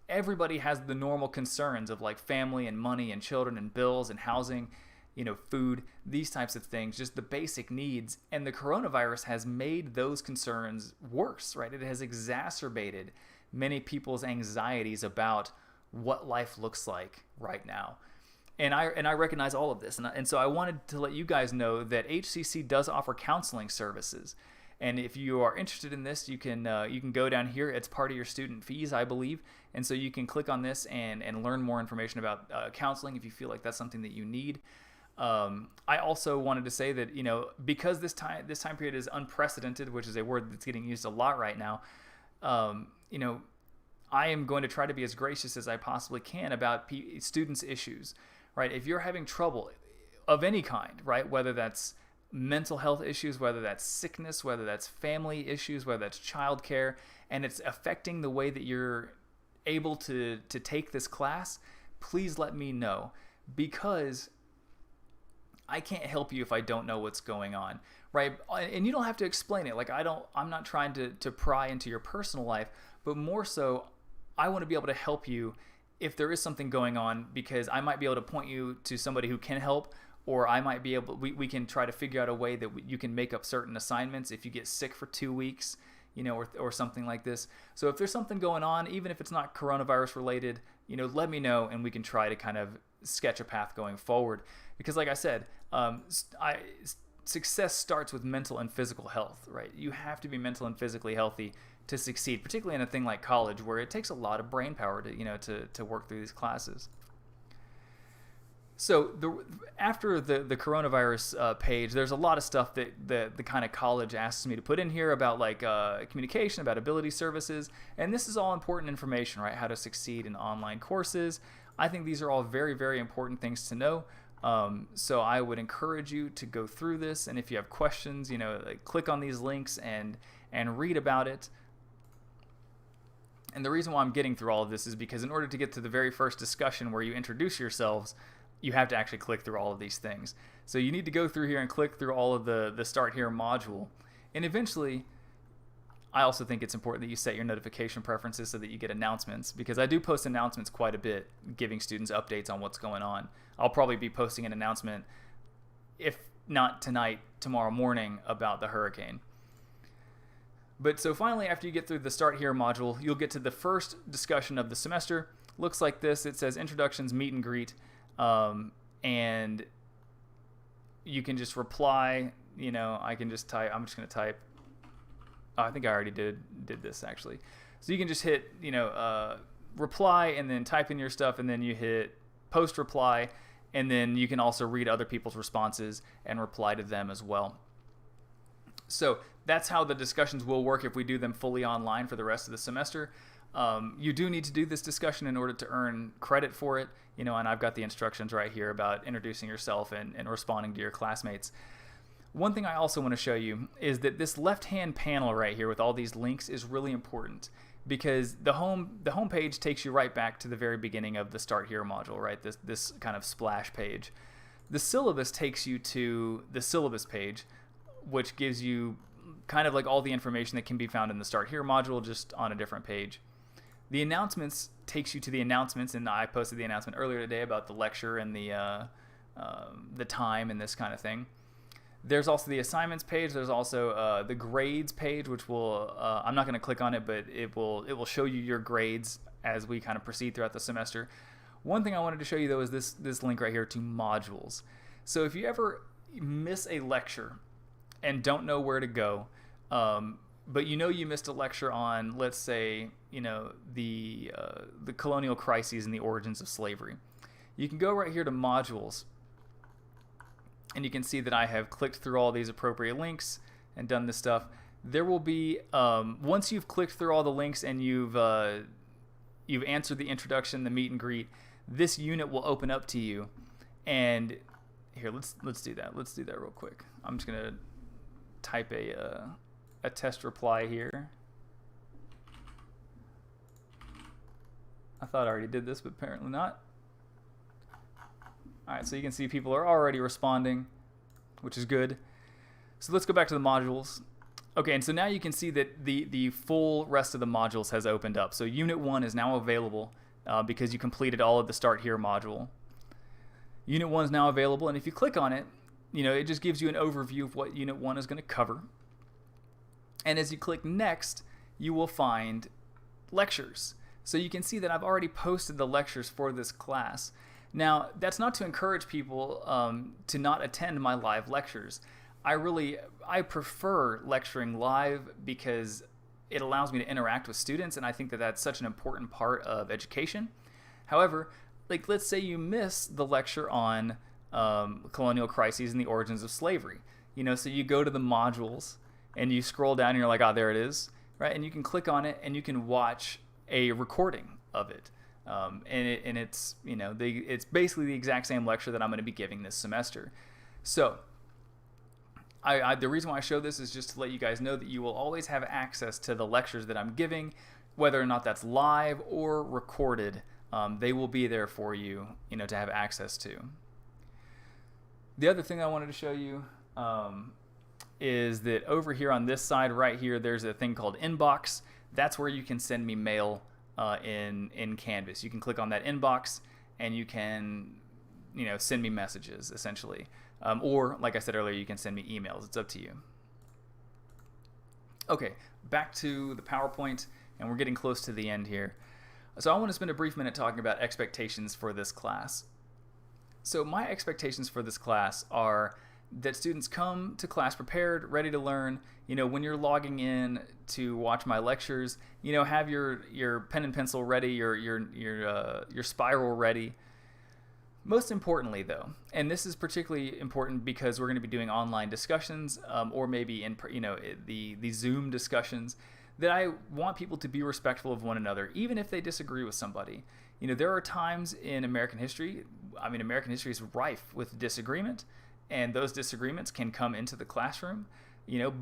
Speaker 1: Everybody has the normal concerns of like family and money and children and bills and housing, food, these types of things, just the basic needs. And the coronavirus has made those concerns worse, right? It has exacerbated many people's anxieties about what life looks like right now. And I recognize all of this. And so I wanted to let you guys know that HCC does offer counseling services. And if you are interested in this, you can go down here. It's part of your student fees, I believe. And so you can click on this and learn more information about counseling if you feel like that's something that you need. I also wanted to say that, because this time period is unprecedented, which is a word that's getting used a lot right now, I am going to try to be as gracious as I possibly can about students' issues, right? If you're having trouble of any kind, right, whether that's mental health issues, whether that's sickness, whether that's family issues, whether that's childcare, and it's affecting the way that you're able to take this class, please let me know, because I can't help you if I don't know what's going on, right? And you don't have to explain it. Like, I'm not trying to pry into your personal life, but more so, I want to be able to help you if there is something going on, because I might be able to point you to somebody who can help, or I might be able, we can try to figure out a way that you can make up certain assignments if you get sick for 2 weeks, or something like this. So if there's something going on, even if it's not coronavirus related, let me know, and we can try to kind of sketch a path going forward. Because like I said, success starts with mental and physical health, right? You have to be mental and physically healthy to succeed, particularly in a thing like college, where it takes a lot of brain power to work through these classes. So after the coronavirus page, there's a lot of stuff that the kind of college asks me to put in here about, like communication, about ability services, and this is all important information, right? How to succeed in online courses. I think these are all very, very important things to know. So I would encourage you to go through this, and if you have questions, click on these links and read about it. And the reason why I'm getting through all of this is because in order to get to the very first discussion where you introduce yourselves, you have to actually click through all of these things. So you need to go through here and click through all of the Start Here module. And eventually, I also think it's important that you set your notification preferences so that you get announcements, because I do post announcements quite a bit, giving students updates on what's going on. I'll probably be posting an announcement, if not tonight, tomorrow morning, about the hurricane. But so finally, after you get through the Start Here module, you'll get to the first discussion of the semester. Looks like this. It says Introductions, Meet and Greet. And you can just reply, I can just type, I'm just going to type, I think I already did this actually. So you can just hit, reply and then type in your stuff, and then you hit post reply, and then you can also read other people's responses and reply to them as well. So that's how the discussions will work if we do them fully online for the rest of the semester. You do need to do this discussion in order to earn credit for it, and I've got the instructions right here about introducing yourself and responding to your classmates. One thing I also want to show you is that this left-hand panel right here with all these links is really important, because the home page takes you right back to the very beginning of the Start Here module, right? This kind of splash page. The syllabus takes you to the syllabus page, which gives you kind of like all the information that can be found in the Start Here module, just on a different page. The announcements takes you to the announcements, and I posted the announcement earlier today about the lecture and the time and this kind of thing. There's also the assignments page. There's also the grades page, which will I'm not going to click on it, but it will show you your grades as we kind of proceed throughout the semester. One thing I wanted to show you though is this link right here to modules. So if you ever miss a lecture and don't know where to go, but you missed a lecture on, let's say, the colonial crises and the origins of slavery, you can go right here to modules, and you can see that I have clicked through all these appropriate links and done this stuff. There will be, once you've clicked through all the links and you've answered the introduction, the meet and greet, this unit will open up to you. And here, let's do that. Let's do that real quick. I'm just gonna type a test reply here. I thought I already did this, but apparently not. All right, so you can see people are already responding, which is good. So let's go back to the modules. Okay, and so now you can see that the full rest of the modules has opened up. So Unit 1 is now available because you completed all of the Start Here module. Unit 1 is now available, and if you click on it, it just gives you an overview of what Unit 1 is going to cover. And as you click Next, you will find lectures. So you can see that I've already posted the lectures for this class. Now, that's not to encourage people to not attend my live lectures. I prefer lecturing live because it allows me to interact with students, and I think that that's such an important part of education. However, like let's say you miss the lecture on colonial crises and the origins of slavery. So you go to the modules and you scroll down and you're like, oh, there it is, right? And you can click on it and you can watch a recording of it. It's it's basically the exact same lecture that I'm going to be giving this semester. So the reason why I show this is just to let you guys know that you will always have access to the lectures that I'm giving, whether or not that's live or recorded. They will be there for you, to have access to. The other thing I wanted to show you is that over here on this side right here, there's a thing called inbox. That's where you can send me mail in Canvas. You can click on that inbox and you can send me messages essentially. Or like I said earlier, you can send me emails. It's up to you. Okay, back to the PowerPoint, and we're getting close to the end here. So I want to spend a brief minute talking about expectations for this class. So my expectations for this class are that students come to class prepared, ready to learn. When you're logging in to watch my lectures, have your pen and pencil ready, your spiral ready. Most importantly, though, and this is particularly important because we're going to be doing online discussions, or maybe in the Zoom discussions, that I want people to be respectful of one another, even if they disagree with somebody. There are times in American history. American history is rife with disagreement, and those disagreements can come into the classroom.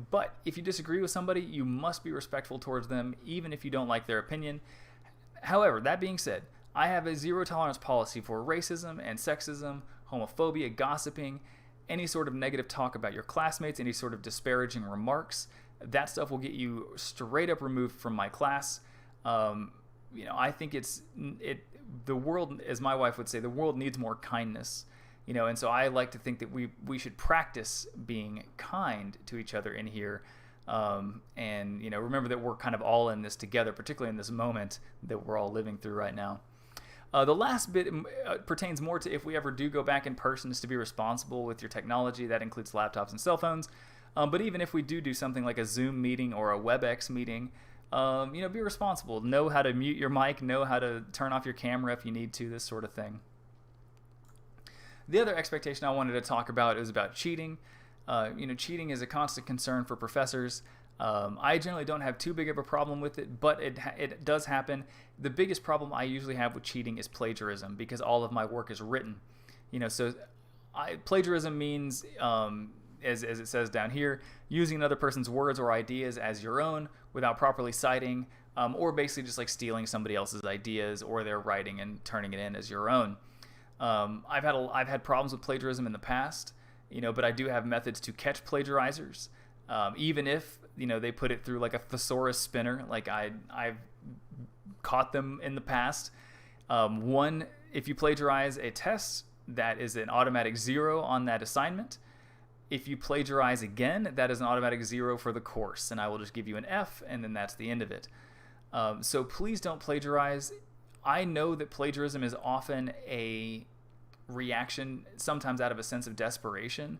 Speaker 1: But if you disagree with somebody, you must be respectful towards them, even if you don't like their opinion. However, that being said, I have a zero tolerance policy for racism and sexism, homophobia, gossiping, any sort of negative talk about your classmates, any sort of disparaging remarks. That stuff will get you straight up removed from my class. I think the world, as my wife would say, the world needs more kindness. And so I like to think that we should practice being kind to each other in here. Remember that we're kind of all in this together, particularly in this moment that we're all living through right now. The last bit pertains more to if we ever do go back in person, is to be responsible with your technology. That includes laptops and cell phones. But even if we do something like a Zoom meeting or a WebEx meeting, be responsible. Know how to mute your mic, know how to turn off your camera if you need to, this sort of thing. The other expectation I wanted to talk about is about cheating. Cheating is a constant concern for professors. I generally don't have too big of a problem with it, but it does happen. The biggest problem I usually have with cheating is plagiarism, because all of my work is written. Plagiarism means, as it says down here, using another person's words or ideas as your own without properly citing, or basically just like stealing somebody else's ideas or their writing and turning it in as your own. I've had problems with plagiarism in the past, but I do have methods to catch plagiarizers, even if they put it through like a thesaurus spinner. Like I've caught them in the past. If you plagiarize a test, that is an automatic 0 on that assignment. If you plagiarize again, that is an automatic 0 for the course, and I will just give you an F, and then that's the end of it. So please don't plagiarize. I know that plagiarism is often a reaction, sometimes out of a sense of desperation.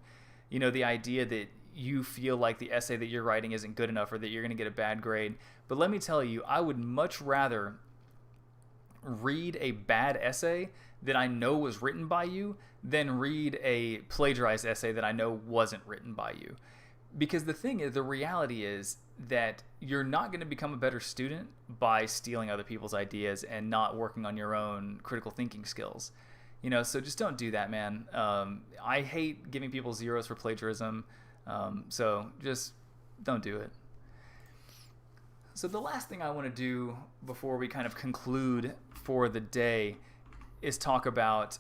Speaker 1: The idea that you feel like the essay that you're writing isn't good enough, or that you're going to get a bad grade. But let me tell you, I would much rather read a bad essay that I know was written by you than read a plagiarized essay that I know wasn't written by you. Because the reality is that you're not going to become a better student by stealing other people's ideas and not working on your own critical thinking skills. So just don't do that, man. I hate giving people zeros for plagiarism. So just don't do it. So the last thing I want to do before we kind of conclude for the day is talk about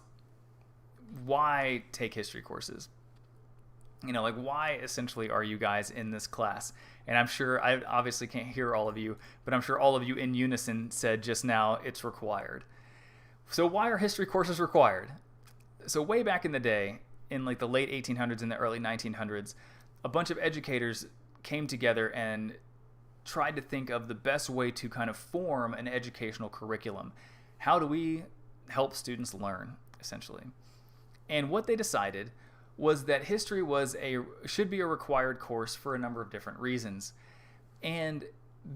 Speaker 1: why take history courses. Why essentially are you guys in this class? And I'm sure, I obviously can't hear all of you, but I'm sure all of you in unison said just now it's required. So why are history courses required? So way back in the day, in like the late 1800s and the early 1900s, a bunch of educators came together and tried to think of the best way to kind of form an educational curriculum. How do we help students learn, essentially? And what they decided was that history should be a required course for a number of different reasons. And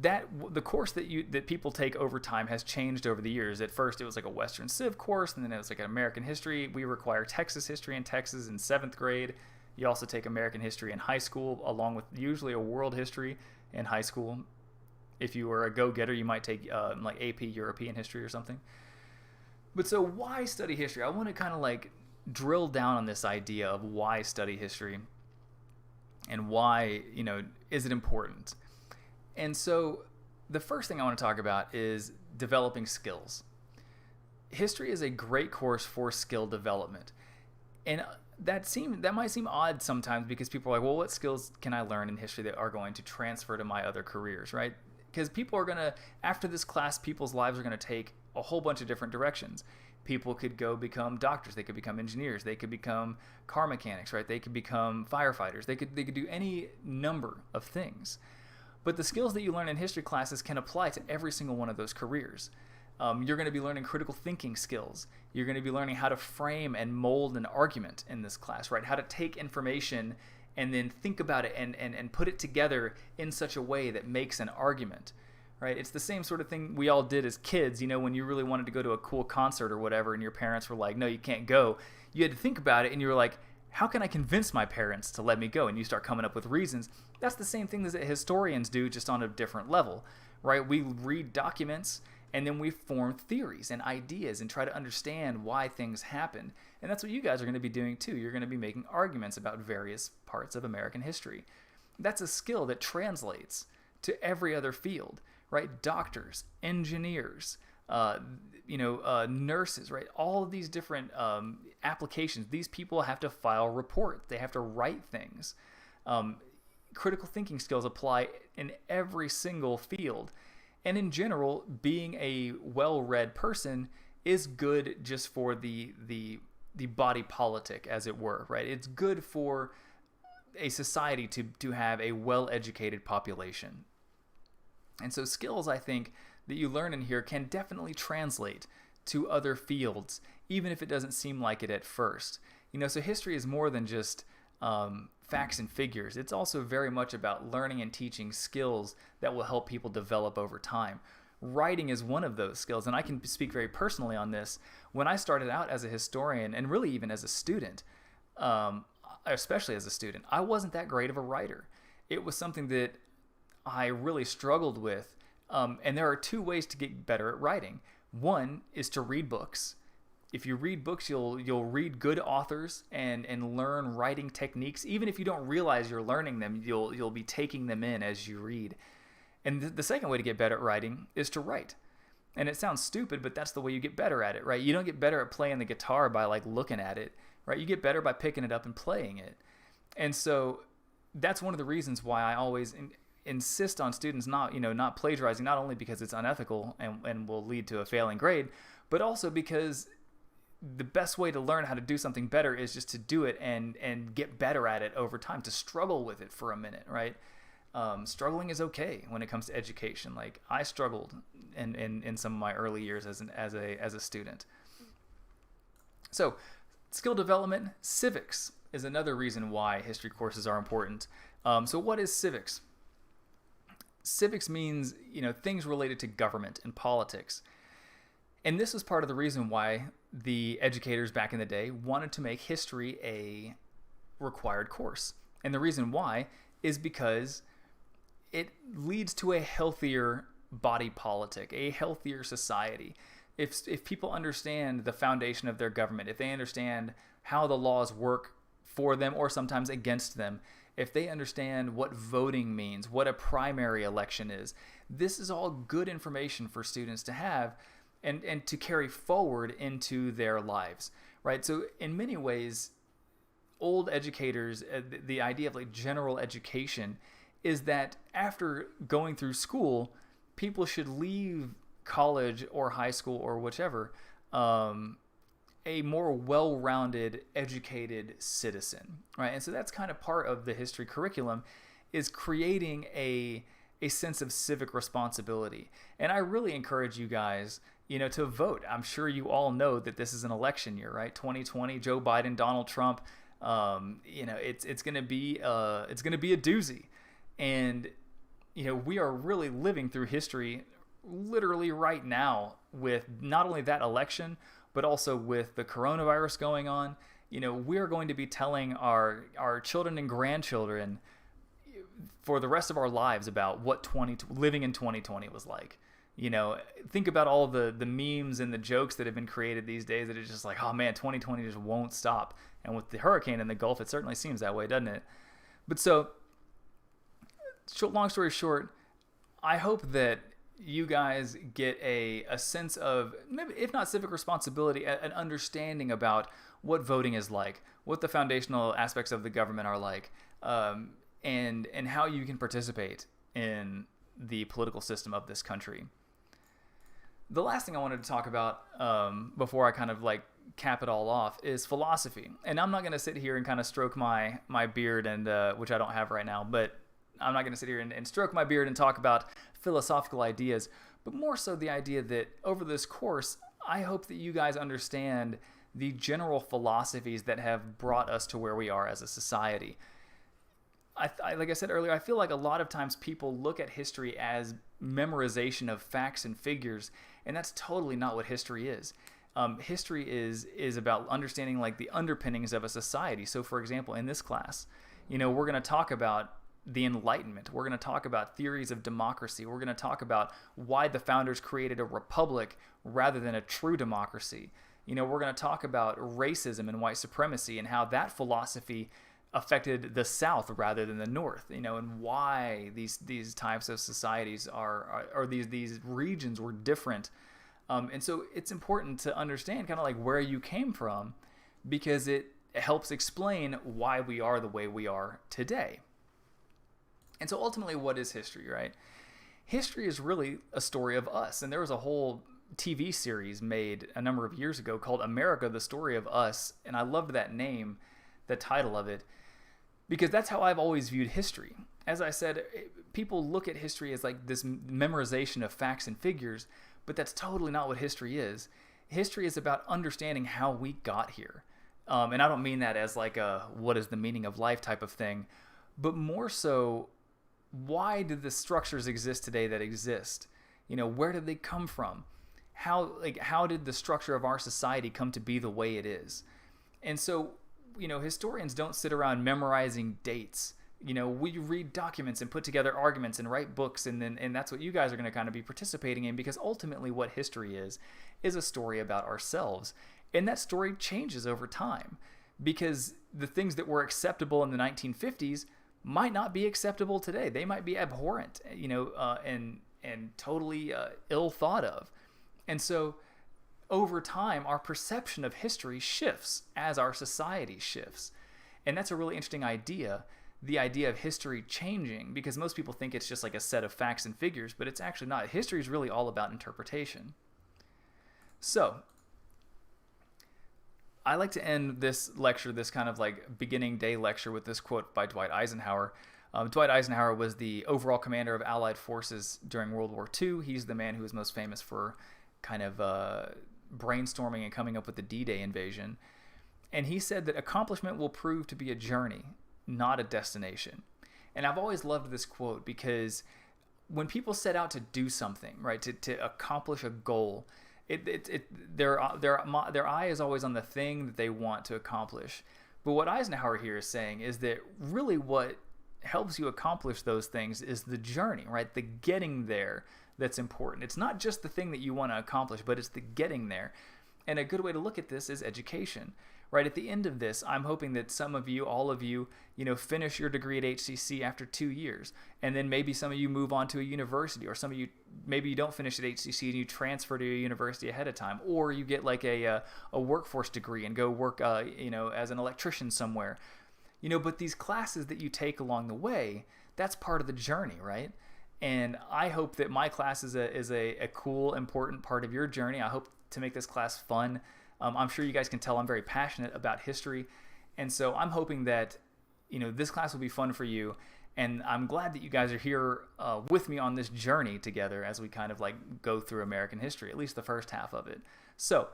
Speaker 1: that the course that people take over time has changed over the years. At first, it was like a Western Civ course, and then it was like an American history. We require Texas history in Texas in 7th grade. You also take American history in high school, along with usually a world history in high school. If you were a go-getter, you might take like AP European history or something. But so why study history? I want to kind of like drill down on this idea of why study history and why, is it important? And so the first thing I want to talk about is developing skills. History is a great course for skill development. And that might seem odd sometimes because people are like, well, what skills can I learn in history that are going to transfer to my other careers, right? Because people are going to, after this class, people's lives are going to take a whole bunch of different directions. People could go become doctors. They could become engineers. They could become car mechanics, right? They could become firefighters. They could do any number of things. But the skills that you learn in history classes can apply to every single one of those careers. You're going to be learning critical thinking skills. You're going to be learning how to frame and mold an argument in this class, right? How to take information and then think about it and put it together in such a way that makes an argument, right? It's the same sort of thing we all did as kids, when you really wanted to go to a cool concert or whatever and your parents were like, no, you can't go. You had to think about it and you were like, how can I convince my parents to let me go? And you start coming up with reasons. That's the same thing that historians do, just on a different level, right? We read documents and then we form theories and ideas and try to understand why things happened. And that's what you guys are going to be doing too. You're going to be making arguments about various parts of American history. That's a skill that translates to every other field, right? Doctors, engineers, nurses, right? All of these different applications. These people have to file reports. They have to write things. Critical thinking skills apply in every single field. And in general, being a well-read person is good just for the body politic, as it were, right? It's good for a society to have a well-educated population. And so skills, I think, that you learn in here can definitely translate to other fields, even if it doesn't seem like it at first. So history is more than just facts and figures. It's also very much about learning and teaching skills that will help people develop over time. Writing is one of those skills, and I can speak very personally on this. When I started out as a historian, and really even as a student, especially as a student, I wasn't that great of a writer. It was something that I really struggled with, and there are two ways to get better at writing. One is to read books. If you read books, you'll read good authors and learn writing techniques. Even if you don't realize you're learning them, you'll be taking them in as you read. And the second way to get better at writing is to write. And it sounds stupid, but that's the way you get better at it, right? You don't get better at playing the guitar by like looking at it, right? You get better by picking it up and playing it. And so that's one of the reasons why I always insist on students not plagiarizing, not only because it's unethical and will lead to a failing grade, but also because the best way to learn how to do something better is just to do it and get better at it over time, to struggle with it for a minute, right? Struggling is okay when it comes to education. Like I struggled in some of my early years as a student. So skill development, civics is another reason why history courses are important. So what is civics? Civics means, things related to government and politics. And this was part of the reason why the educators back in the day wanted to make history a required course. And the reason why is because it leads to a healthier body politic, a healthier society. If people understand the foundation of their government, if they understand how the laws work for them or sometimes against them, if they understand what voting means, what a primary election is, this is all good information for students to have and to carry forward into their lives, right? So in many ways, old educators, the idea of like general education is that after going through school, people should leave college or high school or whichever a more well-rounded, educated citizen, right? And so that's kind of part of the history curriculum, is creating a sense of civic responsibility. And I really encourage you guys, to vote. I'm sure you all know that this is an election year, right? 2020, Joe Biden, Donald Trump. It's going to be a doozy. And, we are really living through history literally right now with not only that election, but also with the coronavirus going on. We are going to be telling our children and grandchildren for the rest of our lives about what living in 2020 was like. Think about all the memes and the jokes that have been created these days that it's just like, oh man, 2020 just won't stop. And with the hurricane in the Gulf, it certainly seems that way, doesn't it? But so, long story short, I hope that you guys get a sense of, maybe if not civic responsibility, an understanding about what voting is like, what the foundational aspects of the government are like, and how you can participate in the political system of this country. The last thing I wanted to talk about before I kind of like cap it all off is philosophy. And I'm not going to sit here and kind of stroke my beard, and which I don't have right now, but I'm not going to sit here and stroke my beard and talk about philosophical ideas, but more so the idea that over this course, I hope that you guys understand the general philosophies that have brought us to where we are as a society. Like I said earlier, I feel like a lot of times people look at history as memorization of facts and figures, and that's totally not what history is. History is about understanding like the underpinnings of a society. So for example, in this class, we're going to talk about the Enlightenment. We're going to talk about theories of democracy. We're going to talk about why the founders created a republic rather than a true democracy. We're going to talk about racism and white supremacy and how that philosophy affected the South rather than the North, and why these types of societies or these regions were different. And so it's important to understand kind of like where you came from, because it helps explain why we are the way we are today. And so ultimately, what is history, right? History is really a story of us. And there was a whole TV series made a number of years ago called America, the Story of Us. And I loved that name, the title of it, because that's how I've always viewed history. As I said, people look at history as like this memorization of facts and figures, but that's totally not what history is. History is about understanding how we got here. And I don't mean that as like a what is the meaning of life type of thing, but more so, why did the structures exist today that exist? Where did they come from? How did the structure of our society come to be the way it is? And so, historians don't sit around memorizing dates. We read documents and put together arguments and write books, and that's what you guys are going to kind of be participating in, because ultimately what history is a story about ourselves. And that story changes over time, because the things that were acceptable in the 1950s might not be acceptable today. They might be abhorrent, and totally ill thought of. And so over time, our perception of history shifts as our society shifts. And that's a really interesting idea, the idea of history changing, because most people think it's just like a set of facts and figures, but it's actually not. History is really all about interpretation. So I like to end this lecture, this kind of like beginning day lecture, with this quote by Dwight Eisenhower. Dwight Eisenhower was the overall commander of Allied forces during World War II. He's the man who is most famous for kind of brainstorming and coming up with the D-Day invasion. And he said that accomplishment will prove to be a journey, not a destination. And I've always loved this quote, because when people set out to do something, right, to accomplish a goal, their eye is always on the thing that they want to accomplish. But what Eisenhower here is saying is that really what helps you accomplish those things is the journey, right? The getting there that's important. It's not just the thing that you want to accomplish, but it's the getting there. And a good way to look at this is education, right? At the end of this, I'm hoping that some of you, all of you, finish your degree at HCC after 2 years. And then maybe some of you move on to a university, or some of you, maybe you don't finish at HCC and you transfer to a university ahead of time, or you get like a workforce degree and go work, as an electrician somewhere. But these classes that you take along the way, that's part of the journey, right? And I hope that my class is a cool, important part of your journey. I hope to make this class fun. I'm sure you guys can tell I'm very passionate about history. And so I'm hoping that, this class will be fun for you. And I'm glad that you guys are here with me on this journey together as we kind of like go through American history, at least the first half of it. So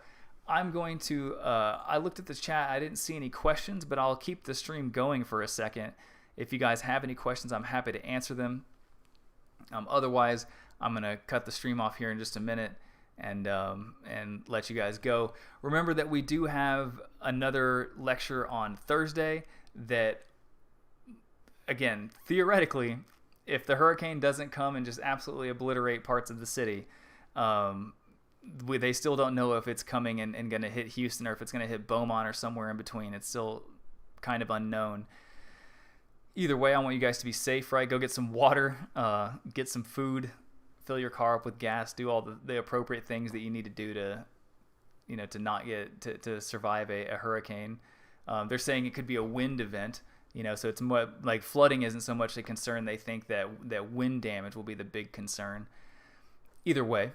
Speaker 1: I'm going to, I looked at the chat. I didn't see any questions, but I'll keep the stream going for a second. If you guys have any questions, I'm happy to answer them. Otherwise, I'm going to cut the stream off here in just a minute and let you guys go. Remember that we do have another lecture on Thursday that, again, theoretically, if the hurricane doesn't come and just absolutely obliterate parts of the city, they still don't know if it's coming and going to hit Houston or if it's going to hit Beaumont or somewhere in between. It's still kind of unknown. Either way, I want you guys to be safe, right? Go get some water, get some food, fill your car up with gas, do all the appropriate things that you need to do to, to not get to survive a hurricane. They're saying it could be a wind event, so it's more like flooding isn't so much a concern. They think that wind damage will be the big concern. Either way,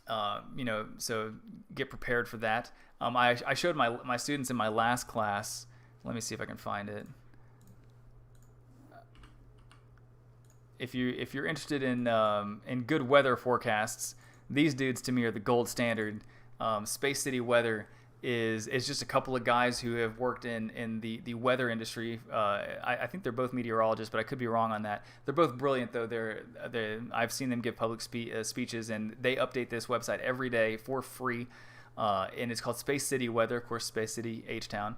Speaker 1: so get prepared for that. I showed my students in my last class. Let me see if I can find it. If you're interested in good weather forecasts, these dudes to me are the gold standard. Space City Weather is just a couple of guys who have worked in the weather industry. I think they're both meteorologists, but I could be wrong on that. They're both brilliant though. I've seen them give public speeches, and they update this website every day for free. And it's called Space City Weather, of course, Space City H-Town.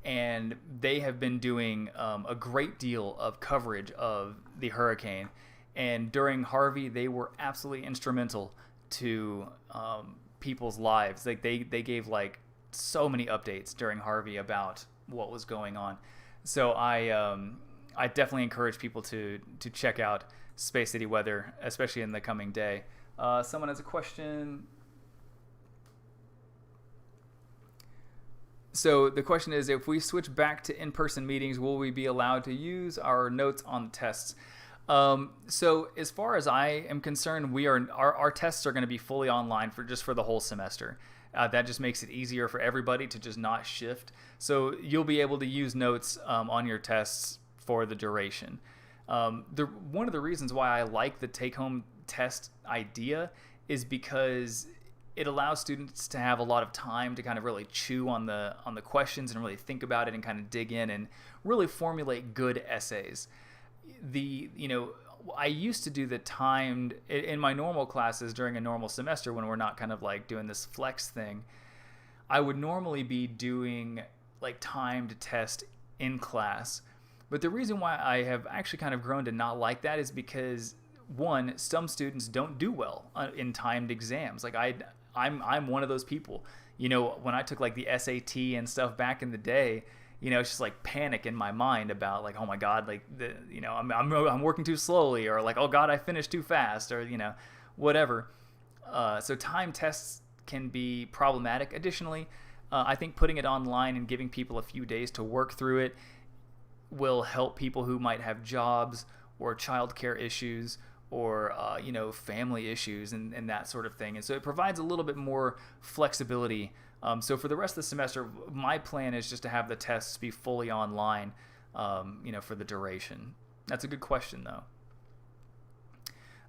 Speaker 1: And they have been doing a great deal of coverage of the hurricane. And during Harvey, they were absolutely instrumental to people's lives. Like they gave like so many updates during Harvey about what was going on. So I definitely encourage people to check out Space City Weather, especially in the coming day. Someone has a question. So the question is, if we switch back to in-person meetings, will we be allowed to use our notes on the tests? So as far as I am concerned, our tests are going to be fully online for the whole semester. That just makes it easier for everybody to just not shift. So you'll be able to use notes on your tests for the duration. One of the reasons why I like the take-home test idea is because it allows students to have a lot of time to kind of really chew on the questions and really think about it and kind of dig in and really formulate good essays. I used to do the timed in my normal classes during a normal semester when we're not kind of like doing this flex thing. I would normally be doing like timed test in class. But the reason why I have actually kind of grown to not like that is because, one, some students don't do well in timed exams. Like I'm one of those people. When I took like the SAT and stuff back in the day, it's just like panic in my mind about like, oh my God, like I'm working too slowly, or like, oh God, I finished too fast, or whatever. So time tests can be problematic. Additionally, I think putting it online and giving people a few days to work through it will help people who might have jobs or childcare issues or family issues and that sort of thing. And so it provides a little bit more flexibility. So for the rest of the semester, my plan is just to have the tests be fully online, for the duration. That's a good question, though.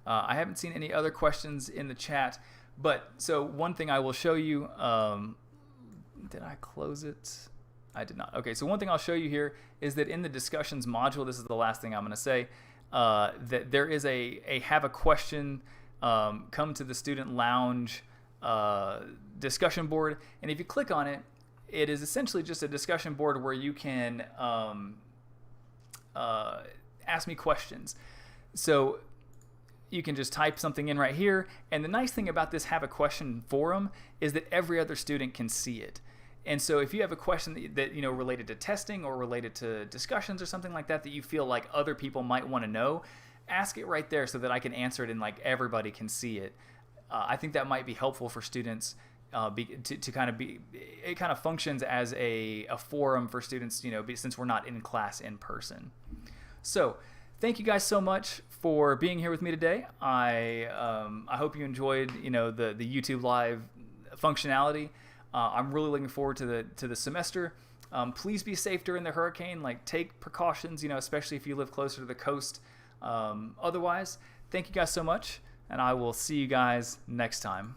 Speaker 1: I haven't seen any other questions in the chat, but so one thing I will show you, did I close it? I did not. Okay, so one thing I'll show you here is that in the discussions module, this is the last thing I'm going to say, that there is a have a question, come to the student lounge discussion board, and if you click on it, it is essentially just a discussion board where you can ask me questions. So you can just type something in right here, and the nice thing about this have a question forum is that every other student can see it. And so if you have a question that related to testing or related to discussions or something like that you feel like other people might want to know, ask it right there so that I can answer it and like everybody can see it. I think that might be helpful for students to kind of be. It kind of functions as a forum for students, since we're not in class in person. So thank you guys so much for being here with me today. I hope you enjoyed the YouTube Live functionality. I'm really looking forward to the semester. Please be safe during the hurricane. Like, take precautions, especially if you live closer to the coast. Otherwise, thank you guys so much, and I will see you guys next time.